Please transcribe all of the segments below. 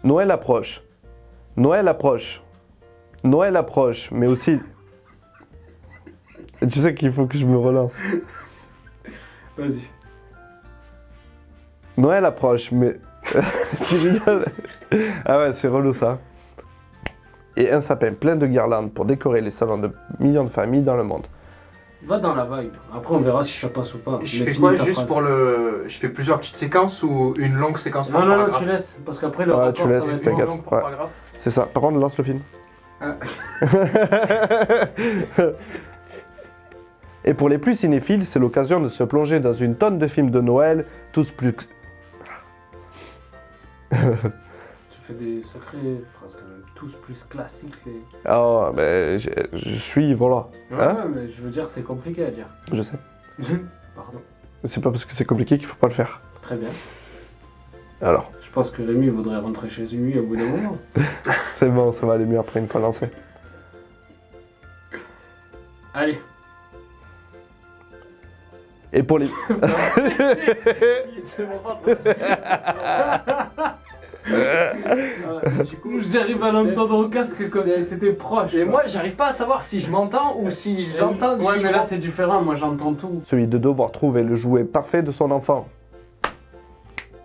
Noël approche. Noël approche. Noël approche, mais aussi... Tu sais qu'il faut que je me relance. Vas-y. Noël approche, mais... Tu rigoles. Ah ouais, c'est relou ça. Et un sapin plein de guirlandes pour décorer les salons de millions de familles dans le monde. Va dans la vibe. Après, on verra si ça passe ou pas. Je Mais fais finis quoi ta juste phrase. pour le... Je fais plusieurs petites séquences ou une longue séquence par Non, non, non, paragraphe? tu laisses. Parce qu'après, le Ouais, rapport, tu laisses, ça va être t'inquiète. Une longue par Ouais. paragraphe. C'est ça. Par contre, lance le film. Ah. Et pour les plus cinéphiles, c'est l'occasion de se plonger dans une tonne de films de Noël, tous plus... Tu fais des sacrées phrases quand même. Tous plus classiques. Les... Ah, mais je suis, voilà. Ouais, Hein? ouais, mais je veux dire, c'est compliqué à dire. Je sais. Pardon. C'est pas parce que c'est compliqué qu'il faut pas le faire. Très bien. Alors, Je pense que Rémi voudrait rentrer chez lui au bout d'un moment. c'est bon, ça va aller mieux après une fois lancé. Allez. Et pour les... C'est mon Du coup, j'arrive à l'entendre au casque comme si c'était proche. Et moi, j'arrive pas à savoir si je m'entends ou si j'entends du Ouais, mais là micro. c'est différent, moi j'entends tout. Celui de devoir trouver le jouet parfait de son enfant.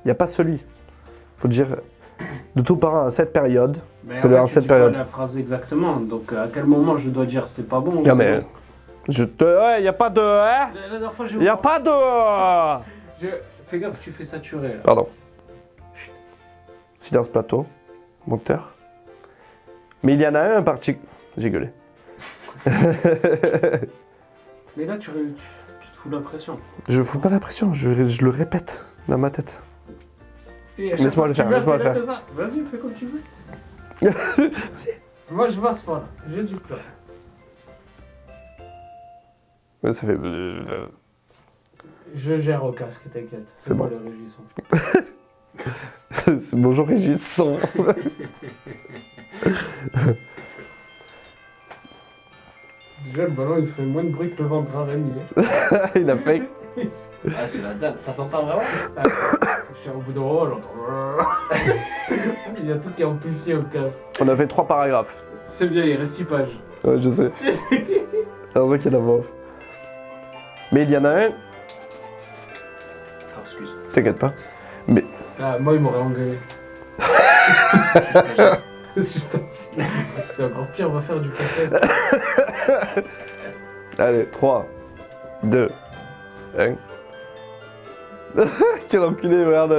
Il n'y a pas celui. Faut dire, de tout parent à cette période. Mais C'est en fait, dans tu cette dis pas période. la phrase exactement, donc à quel moment je dois dire c'est pas bon ou Non c'est mais... bon. Je te... Il n'y a pas de... Hein? La dernière fois j'ai... Il n'y a pas de... Fais gaffe, tu fais saturer là. Pardon. Chut. Silence plateau. Monteur. Mais il y en a un en particulier... J'ai gueulé. Mais là tu te fous la pression. Je fous pas la pression, je le répète dans ma tête. Et à chaque Laisse-moi fois le que tu faire, meurs, laisse-moi t'es le là que ça. Vas-y, fais comme tu veux. Moi je passe pas là, j'ai du plat. Ouais, ça fait... Je gère au casque, t'inquiète. C'est moi bon. le régissant. C'est bonjour Régis son. Déjà le ballon il fait moins de bruit que le ventre à Rémi. Il a fait... Ah, c'est la date, ça s'entend vraiment? Je suis au bout de rôle, j'entends. Il y a tout qui est amplifié au casque. On a fait 3 paragraphes. C'est bien, il reste 6 pages. Ouais, je sais. En vrai qu'il y a la voix off. Mais il y en a un... Attends, excuse. T'inquiète pas. Ah, moi il m'aurait engueulé. C'est encore pire, on va faire du café. Allez, 3, 2, 1... Quel enculé, regarde,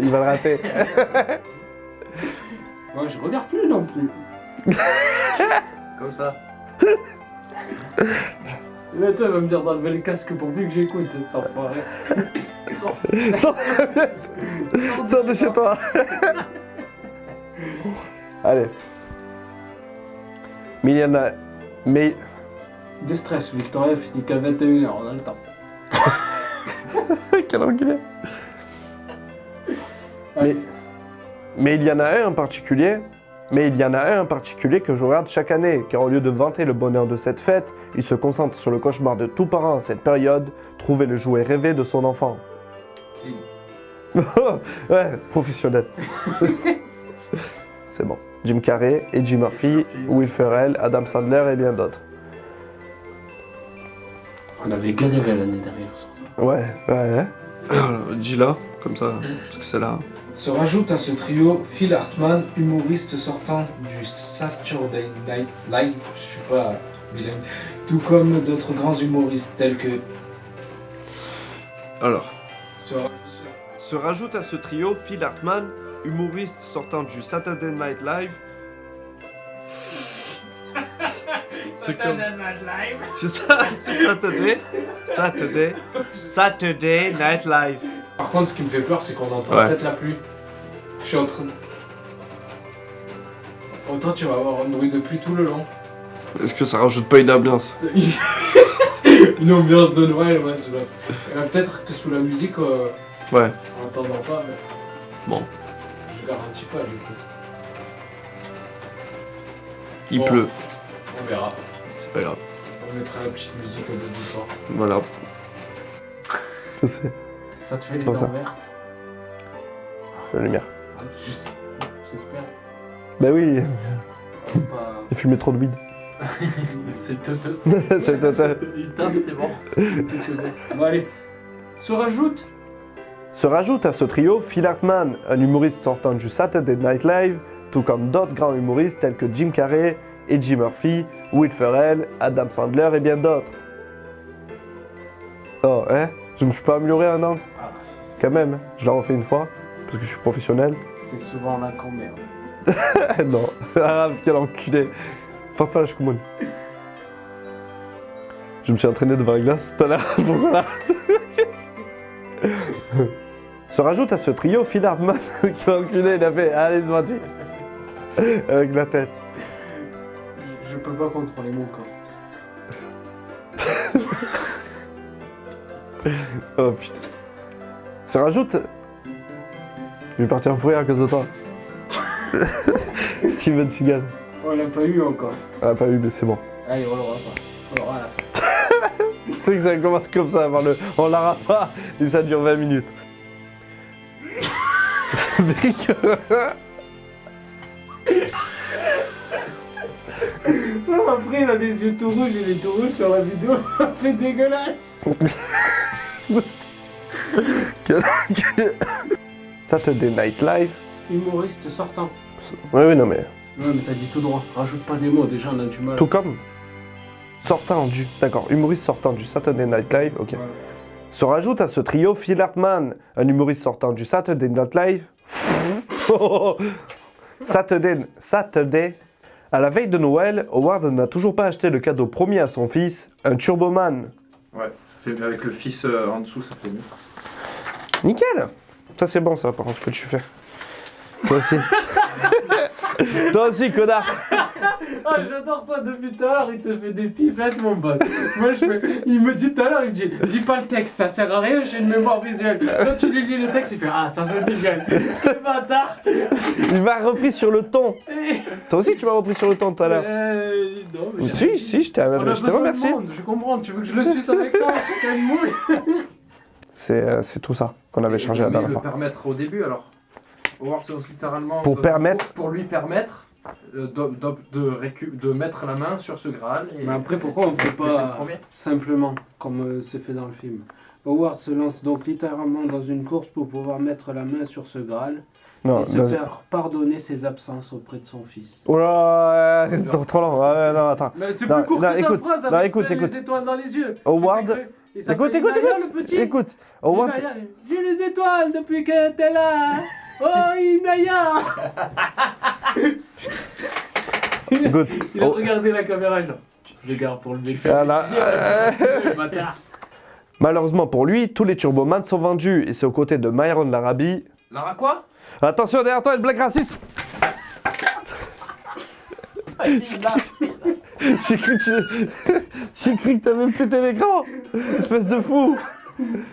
il va le rater. Moi je regarde plus non plus. Comme ça. Là toi il va me dire d'enlever le casque pour plus que j'écoute, cet enfoiré. Sors. Sors de chez toi. Allez. Mais il y en a... Mais... Déstress, Victoria finit qu'à 21h, on a le temps. Quel enculé. Mais il y en a un en particulier... Mais il y en a un en particulier que je regarde chaque année, car au lieu de vanter le bonheur de cette fête, il se concentre sur le cauchemar de tout parent à cette période, trouver le jouet rêvé de son enfant. Ouais, professionnel. C'est bon. Jim Carrey, Eddie Murphy, Will Ferrell, Adam Sandler et bien d'autres. On avait galéré l'année dernière sur ça. Ouais, ouais. Dis là, comme ça, parce que c'est là. Se rajoute à ce trio Phil Hartman, humoriste sortant du Saturday Night Live, je suis pas bilingue, tout comme d'autres grands humoristes tels que... Alors. Se Se rajoute à ce trio Phil Hartman, humoriste sortant du Saturday Night Live. Saturday Night Live. C'est ça, c'est Saturday Night Live. Par contre, ce qui me fait peur, c'est qu'on entend Ouais. peut-être la pluie. Je suis en train de... Autant tu vas avoir un bruit de pluie tout le long. Est-ce que ça rajoute pas une ambiance? Une ambiance de Noël, ouais, sous la... peut-être que sous la musique, Ouais. on n'entendra pas, mais... Bon. Je garantis pas, du coup. Il Bon. pleut. On verra. C'est pas grave. On mettra la petite musique au bout du fort. Voilà. Je sais. Ça te fait C'est les pour dents ça. vertes. La lumière. Ah, juste... j'espère. Bah oui, Pas... il fumait trop de weed. C'est Toto. C'est total. Il tape, t'es mort. Bon, allez. Se rajoute. Se rajoute à ce trio Phil Hartman, un humoriste sortant du Saturday Night Live, tout comme d'autres grands humoristes tels que Jim Carrey, Eddie Murphy, Will Ferrell, Adam Sandler et bien d'autres. Oh, hein? Je me suis pas amélioré un an? Ah, Quand même, hein. Je l'ai refait une fois, parce que je suis professionnel. c'est souvent là qu'on merde. Non, ah, parce qu'elle a enculé. Enfin, je commande. Je me suis entraîné devant la glace tout à l'heure pour cela. Se rajoute à ce trio Phil Hartman qui a enculé, il a fait allez, c'est parti. Avec la tête. Je peux pas contrôler mon corps. Oh putain. Se rajoute. Je vais partir en fouiller à cause de toi. Steven Seagal. On l'a pas eu encore. Ah, pas eu, mais c'est bon. Allez, on l'aura pas. On l'aura là. Tu sais que ça commence comme ça, par le on l'aura pas, et ça dure 20 minutes. Non, après, il a les yeux tout rouges, il est tout rouge sur la vidéo. C'est dégueulasse. Saturday Night Live. Humoriste sortant. Oui, non, mais. Ouais, mais t'as dit tout droit. Rajoute pas des mots, déjà, on a du mal. Tout comme. Sortant du. D'accord, humoriste sortant du Saturday Night Live, ok. Ouais. Se rajoute à ce trio Phil Hartman, un humoriste sortant du Saturday Night Live. Saturday. À la veille de Noël, Howard n'a toujours pas acheté le cadeau promis à son fils, un Turboman. Ouais, c'est avec le fils en dessous, ça fait mieux. Nickel. Ça c'est bon ça par contre ce que tu fais. Toi aussi. Toi aussi connard. Ah, j'adore ça depuis tout à l'heure, il te fait des pipettes, mon pote. Moi, il me dit tout à l'heure, il me dit, lis pas le texte, ça sert à rien, j'ai une mémoire visuelle. Quand tu lui lis le texte, il fait, ah, ça se nickel. Quel bâtard. Il m'a repris sur le ton. Toi aussi tu m'as repris sur le ton tout à l'heure. Non, mais Si, je t'ai on a remercié. besoin de monde, je comprends, tu veux que je le suisse avec toi, chacun une moule. C'est tout ça qu'on avait changé la dernière le fois. permettre au début alors. Howard c'est littéralement. Pour permettre. Pour lui permettre de mettre la main sur ce Graal. Et, Mais après, pourquoi on ne fait et pas le premier. simplement, comme c'est fait dans le film? Howard se lance donc littéralement dans une course pour pouvoir mettre la main sur ce Graal Non, et se non. faire pardonner ses absences auprès de son fils. Oh là, c'est trop long. Ouais, non, attends. Mais c'est Non, plus court non, que ta écoute, phrase non, avec écoute. les étoiles dans les yeux. Howard. Il s'appelle Écoute. Imaya, le petit. Écoute. Howard. Imaya, j'ai les étoiles depuis que t'es là. Oh Imaya. Écoute. Il a Oh. regardé la caméra genre. Je le garde pour le mec. Ah là, Bâtard. Malheureusement pour lui, tous les Turbomans sont vendus et c'est aux côtés de Myron Larabi. Lara quoi? Attention derrière toi, une blague raciste. J'ai cru que t'avais pété l'écran. Espèce de fou.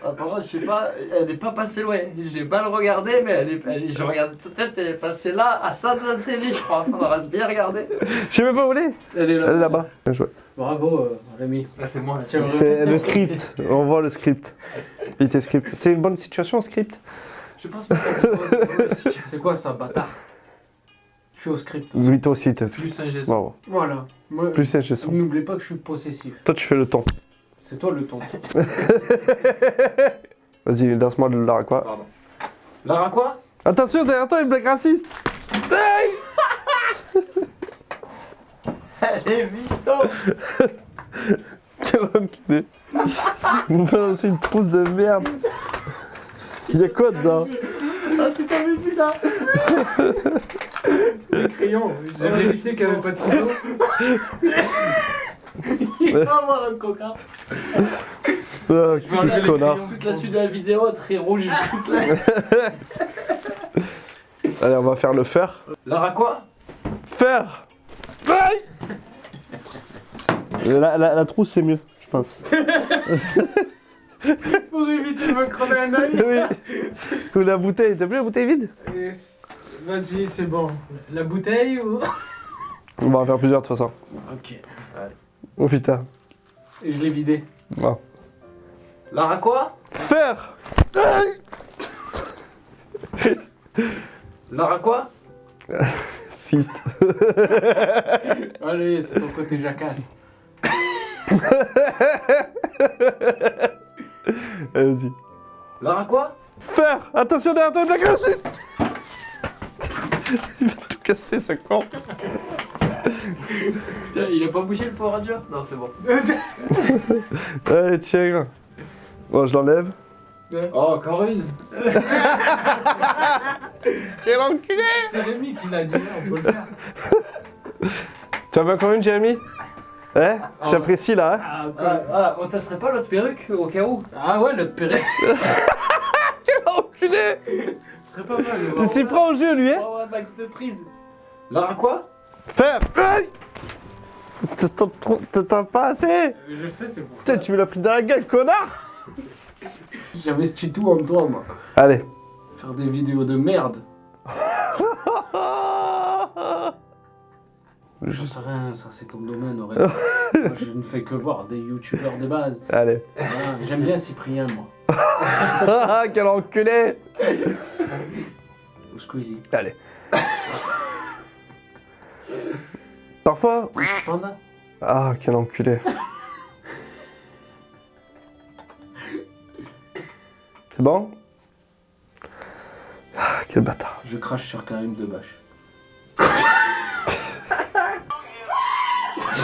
Apparemment, je sais pas, elle n'est pas passée loin. J'ai pas le regardé, mais je regarde peut-être, elle est passée là, à ça de la télé, je crois. On aurait bien regardé. Je sais même pas où elle est. Elle est Elle est là. là-bas. Bien joué. Bravo Rémi. Là c'est moi. Tiens, C'est le script. On voit le script. Il était script. C'est une bonne situation, script. Je pense pas. C'est quoi ça, bâtard? Je suis au script. Oui, toi aussi, t'es script. Plus un geste. Bravo. Voilà. Moi, Plus c'est son. n'oublie pas que je suis possessif. Toi, tu fais le ton. C'est toi le ton. Vas-y, lance-moi le Lara quoi. Pardon. Lara quoi? Attention, derrière toi, une blague raciste. Hey. Elle est vite. Quel enculé. Vous me faites lancer une trousse de merde. Il y a quoi dedans? Ah, c'est ta vu là. Le crayon. J'ai vérifié qu'il n'y avait pas de ciseaux. Il va avoir un coca. Ah, enlever quel les connard. Toute la suite de la vidéo, très rouge. Toute la... Allez, on va faire le fer. Lara quoi? Faire. Aïe. La trousse, c'est mieux, je pense. Pour éviter de me crever un œil. Oui. Ou la bouteille. T'as plus la bouteille vide? Vas-y, c'est bon. La bouteille ou... On va en faire plusieurs de toute façon. Ok. Oh putain. Et je l'ai vidé. Bon. Lara quoi? Faire. Lara quoi? Siste. Allez, c'est ton côté jacasse. Allez, vas-y. Lara quoi? Faire! Attention derrière toi, Black Raciste! Il va tout casser, ce con. Tiens, il a pas bougé le pauvre radio? Non, c'est bon. Allez, tiens. Bon, je l'enlève. Oh, encore une. Quel enculé! C'est Rémi qui l'a dit, on peut le faire. Tu en veux encore une, Jérémy? Hein? Ah, Tu apprécies, là, hein? On tasserait pas l'autre perruque au cas où? Ah ouais, notre perruque. Quel enculé! Ce serait pas mal. Il s'y prend au jeu, lui, hein? Oh, ouais, max de prise. Lara quoi? Faire! Aïe! T'entends pas assez? Je sais, c'est pour Putain, ça. tu me l'as pris dans la gueule, connard! J'avais ce titou en toi, moi. Allez. Faire des vidéos de merde. Je sais rien, ça c'est ton domaine, Aurélien. Moi, je ne fais que voir des youtubeurs de base. Allez. Voilà, j'aime bien Cyprien, moi. Quel enculé! Ou Squeezie. Allez. Parfois... Panda. Ah, quel enculé. C'est bon? Ah, quel bâtard. Je crache sur Karim Debache.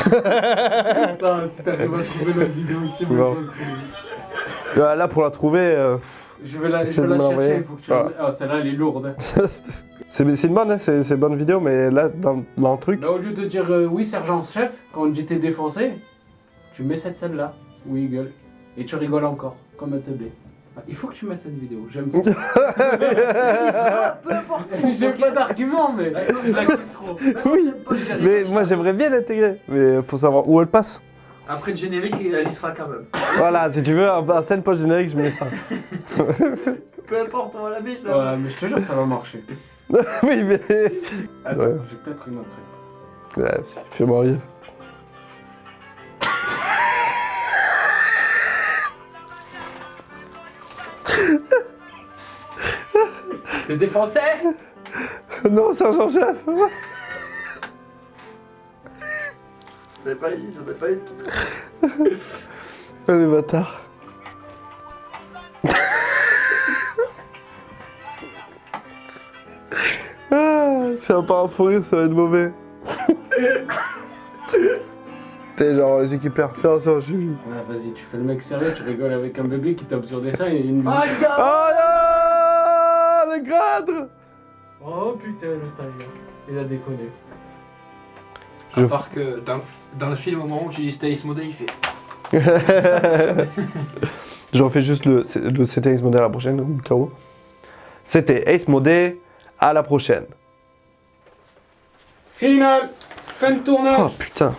Ça, si t'arrives à trouver notre vidéo, tu C'est bon. Là, pour la trouver... Je vais la Essaie de me chercher, l'envoyer. il faut que tu la... Oh, celle-là, elle est lourde. c'est une bonne, hein, c'est une bonne vidéo, mais là, dans le truc... Bah, au lieu de dire oui, sergent-chef, quand on dit t'es défoncé, tu mets cette scène-là, où il gueule. Et tu rigoles encore, comme un teubé. Ah, il faut que tu mettes cette vidéo, j'aime trop. Peu importe. J'ai pas d'argument, mais je la kiffe trop. Oui, mais moi j'aimerais bien l'intégrer, mais faut savoir où elle passe. Après le générique, elle y sera quand même. Voilà, si tu veux, en scène post-générique, je mets ça. Peu importe, on va la biche là. Ouais, mais je te jure, ça va marcher. Oui, mais... Attends, Ouais. j'ai peut-être une autre truc. Ouais, fais-moi rire. T'es défoncé? Non, sergent-chef. J'avais pas eu. Allez, bâtard. Ah, si on part à fou rire, ça va être mauvais. T'es genre, les équipeurs, ça, je suis... Ouais, vas-y, tu fais le mec sérieux, tu rigoles avec un bébé qui tape sur des seins et une... Ah, gars! Oh non, le cadre. Oh putain, le stagiaire, il a déconné. À part que dans le film, au moment où tu dis Stace Model, il fait. J'en fais juste c'était Ace Modé à la prochaine, au cas où. C'était Ace Modé, à la prochaine. Final, fin de tournage. Oh putain.